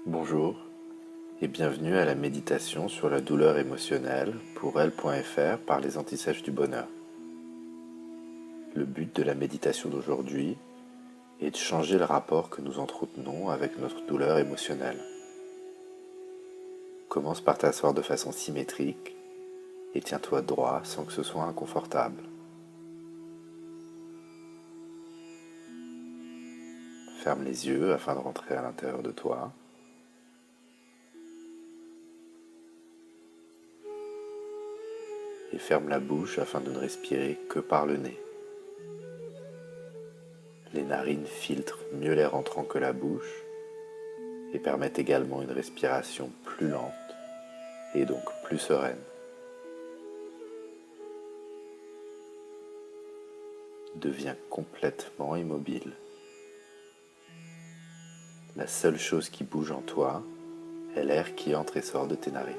Bonjour et bienvenue à la méditation sur la douleur émotionnelle pour elle.fr par les Antisèches du Bonheur. Le but de la méditation d'aujourd'hui est de changer le rapport que nous entretenons avec notre douleur émotionnelle. Commence par t'asseoir de façon symétrique et tiens-toi droit sans que ce soit inconfortable. Ferme les yeux afin de rentrer à l'intérieur de toi. Et ferme la bouche afin de ne respirer que par le nez. Les narines filtrent mieux l'air entrant que la bouche et permettent également une respiration plus lente et donc plus sereine. Deviens complètement immobile. La seule chose qui bouge en toi est l'air qui entre et sort de tes narines.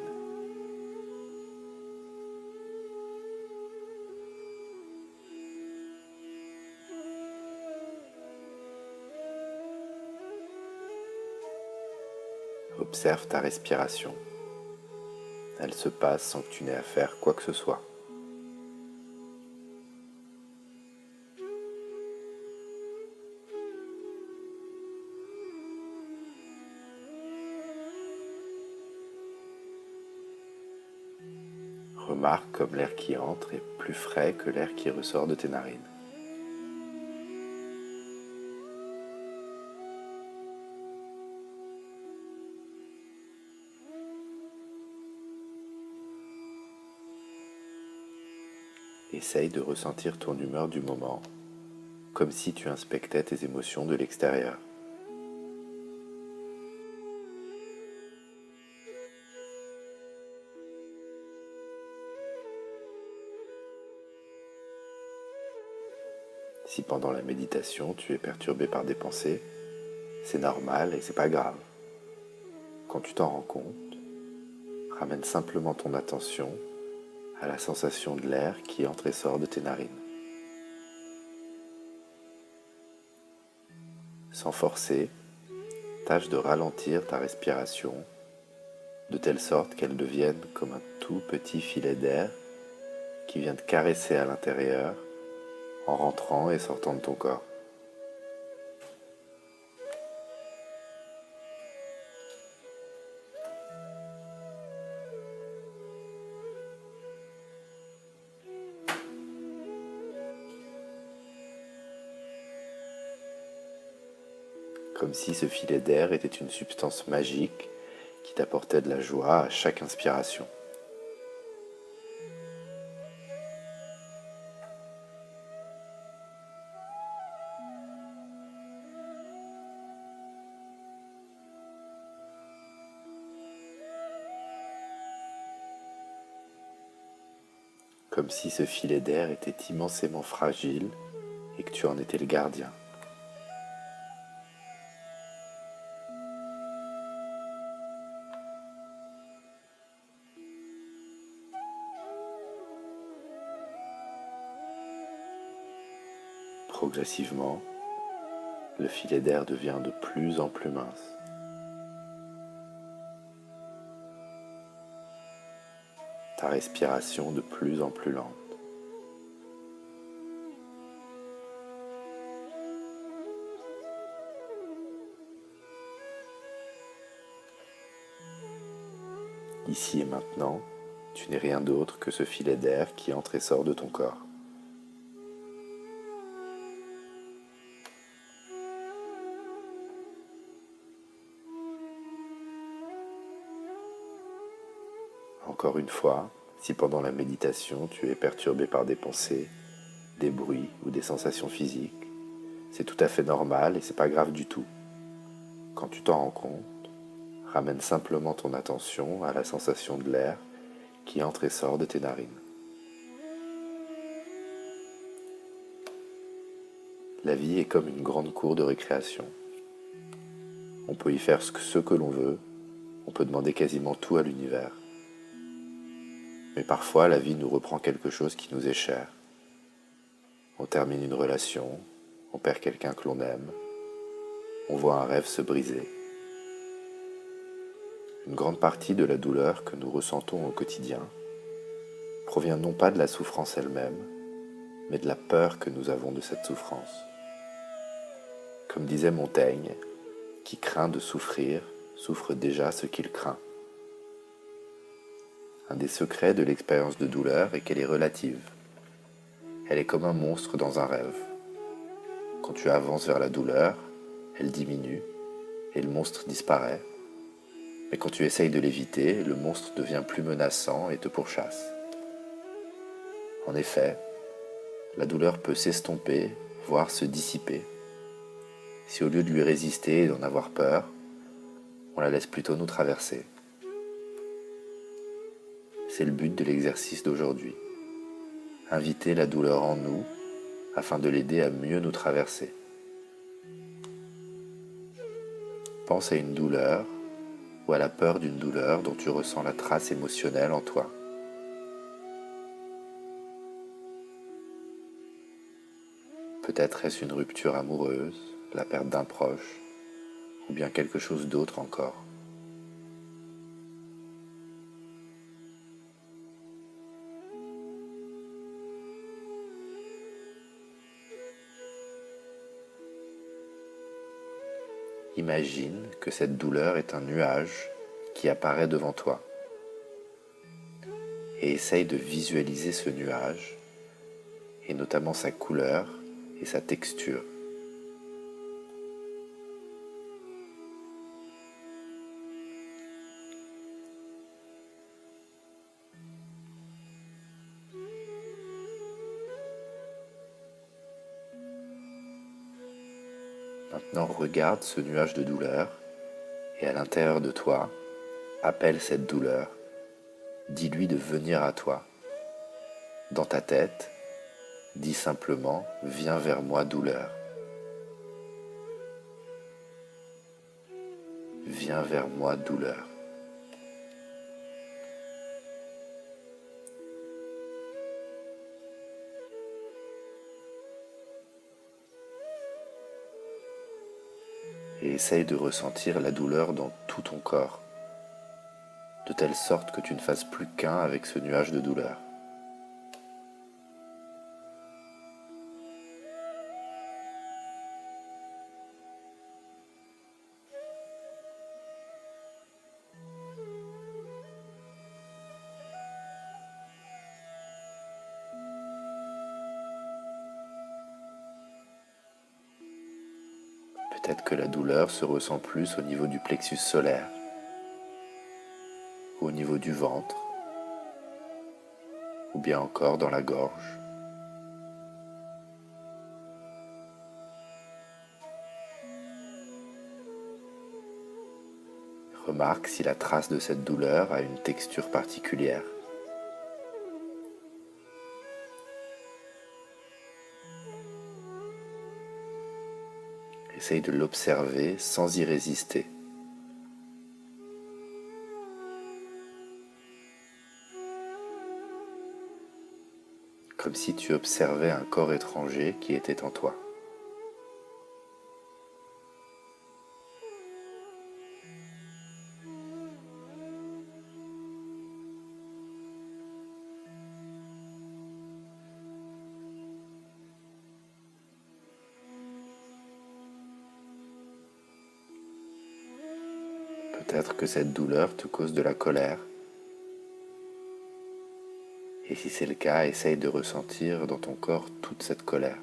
Observe ta respiration. Elle se passe sans que tu n'aies à faire quoi que ce soit. Remarque comme l'air qui entre est plus frais que l'air qui ressort de tes narines. Essaye de ressentir ton humeur du moment, comme si tu inspectais tes émotions de l'extérieur. Si pendant la méditation tu es perturbé par des pensées, c'est normal et c'est pas grave. Quand tu t'en rends compte, ramène simplement ton attention à la sensation de l'air qui entre et sort de tes narines. Sans forcer, tâche de ralentir ta respiration de telle sorte qu'elle devienne comme un tout petit filet d'air qui vient te caresser à l'intérieur en rentrant et sortant de ton corps. Comme si ce filet d'air était une substance magique qui t'apportait de la joie à chaque inspiration. Comme si ce filet d'air était immensément fragile et que tu en étais le gardien. Progressivement, le filet d'air devient de plus en plus mince. Ta respiration de plus en plus lente. Ici et maintenant, tu n'es rien d'autre que ce filet d'air qui entre et sort de ton corps. Encore une fois, si pendant la méditation tu es perturbé par des pensées, des bruits ou des sensations physiques, c'est tout à fait normal et c'est pas grave du tout. Quand tu t'en rends compte, ramène simplement ton attention à la sensation de l'air qui entre et sort de tes narines. La vie est comme une grande cour de récréation. On peut y faire ce que l'on veut, on peut demander quasiment tout à l'univers. Mais parfois, la vie nous reprend quelque chose qui nous est cher. On termine une relation, on perd quelqu'un que l'on aime, on voit un rêve se briser. Une grande partie de la douleur que nous ressentons au quotidien provient non pas de la souffrance elle-même, mais de la peur que nous avons de cette souffrance. Comme disait Montaigne, qui craint de souffrir souffre déjà ce qu'il craint. Un des secrets de l'expérience de douleur est qu'elle est relative. Elle est comme un monstre dans un rêve. Quand tu avances vers la douleur, elle diminue et le monstre disparaît. Mais quand tu essayes de l'éviter, le monstre devient plus menaçant et te pourchasse. En effet, la douleur peut s'estomper, voire se dissiper, si au lieu de lui résister et d'en avoir peur, on la laisse plutôt nous traverser. C'est le but de l'exercice d'aujourd'hui. Inviter la douleur en nous afin de l'aider à mieux nous traverser. Pense à une douleur ou à la peur d'une douleur dont tu ressens la trace émotionnelle en toi. Peut-être est-ce une rupture amoureuse, la perte d'un proche, ou bien quelque chose d'autre encore. Imagine que cette douleur est un nuage qui apparaît devant toi et essaye de visualiser ce nuage et notamment sa couleur et sa texture. Maintenant, regarde ce nuage de douleur et à l'intérieur de toi, appelle cette douleur. Dis-lui de venir à toi. Dans ta tête, dis simplement « Viens vers moi, douleur ». Viens vers moi, douleur. Et essaye de ressentir la douleur dans tout ton corps, de telle sorte que tu ne fasses plus qu'un avec ce nuage de douleur. Peut-être que la douleur se ressent plus au niveau du plexus solaire, ou au niveau du ventre, ou bien encore dans la gorge. Remarque si la trace de cette douleur a une texture particulière. Essaye de l'observer sans y résister. Comme si tu observais un corps étranger qui était en toi. Peut-être que cette douleur te cause de la colère. Et si c'est le cas, essaye de ressentir dans ton corps toute cette colère.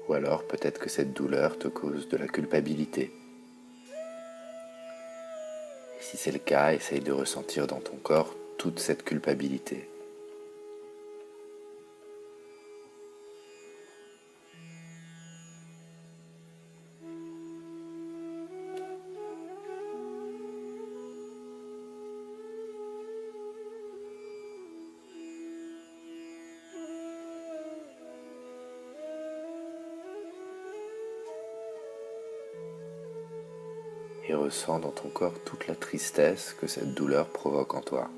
Ou alors peut-être que cette douleur te cause de la culpabilité. Et si c'est le cas, essaye de ressentir dans ton corps toute cette culpabilité. ressens dans ton corps toute la tristesse que cette douleur provoque en toi.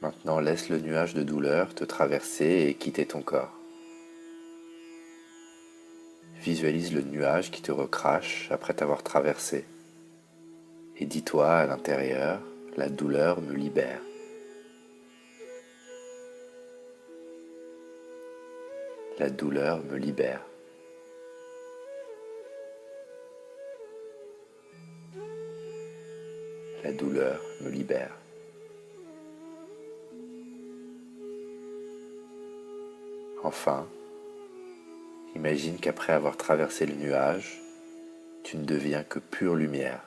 Maintenant, laisse le nuage de douleur te traverser et quitter ton corps. Visualise le nuage qui te recrache après t'avoir traversé. Et dis-toi à l'intérieur, la douleur me libère. La douleur me libère. La douleur me libère. Enfin, imagine qu'après avoir traversé le nuage, tu ne deviens que pure lumière,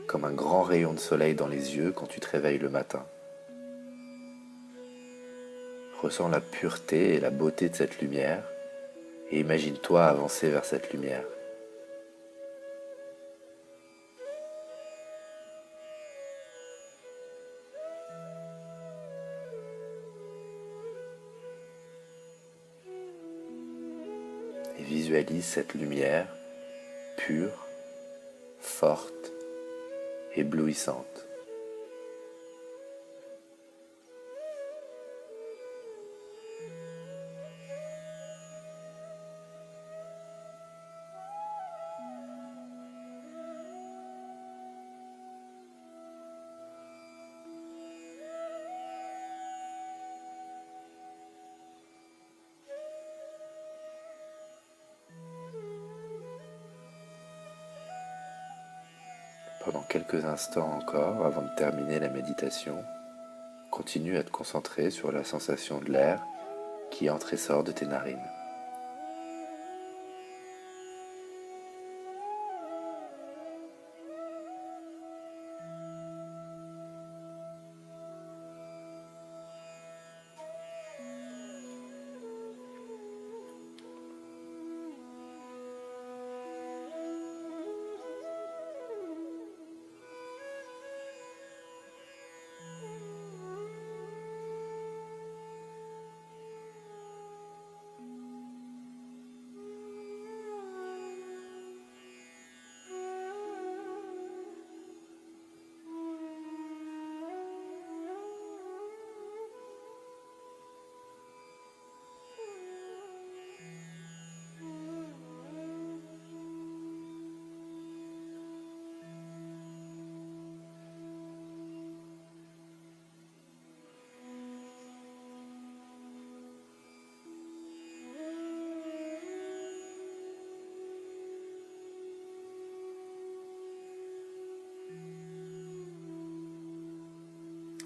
comme un grand rayon de soleil dans les yeux quand tu te réveilles le matin. Ressens la pureté et la beauté de cette lumière et imagine-toi avancer vers cette lumière. Et visualise cette lumière pure, forte, éblouissante. Pendant quelques instants encore, avant de terminer la méditation, continue à te concentrer sur la sensation de l'air qui entre et sort de tes narines.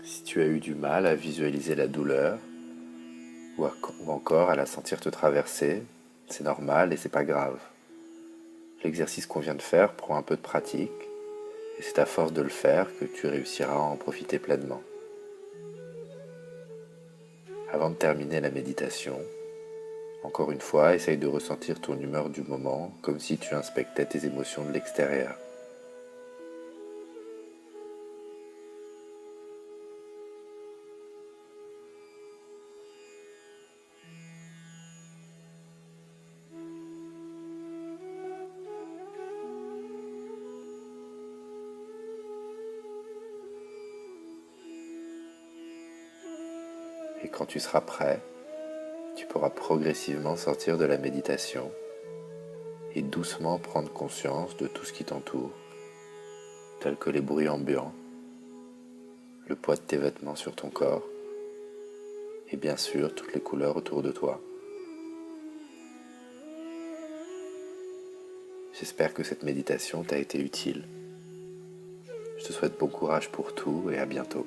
Si tu as eu du mal à visualiser la douleur ou encore à la sentir te traverser, c'est normal et c'est pas grave. L'exercice qu'on vient de faire prend un peu de pratique et c'est à force de le faire que tu réussiras à en profiter pleinement. Avant de terminer la méditation, encore une fois, essaye de ressentir ton humeur du moment comme si tu inspectais tes émotions de l'extérieur. Et quand tu seras prêt, tu pourras progressivement sortir de la méditation et doucement prendre conscience de tout ce qui t'entoure, tels que les bruits ambiants, le poids de tes vêtements sur ton corps et bien sûr toutes les couleurs autour de toi. J'espère que cette méditation t'a été utile. Je te souhaite bon courage pour tout et à bientôt.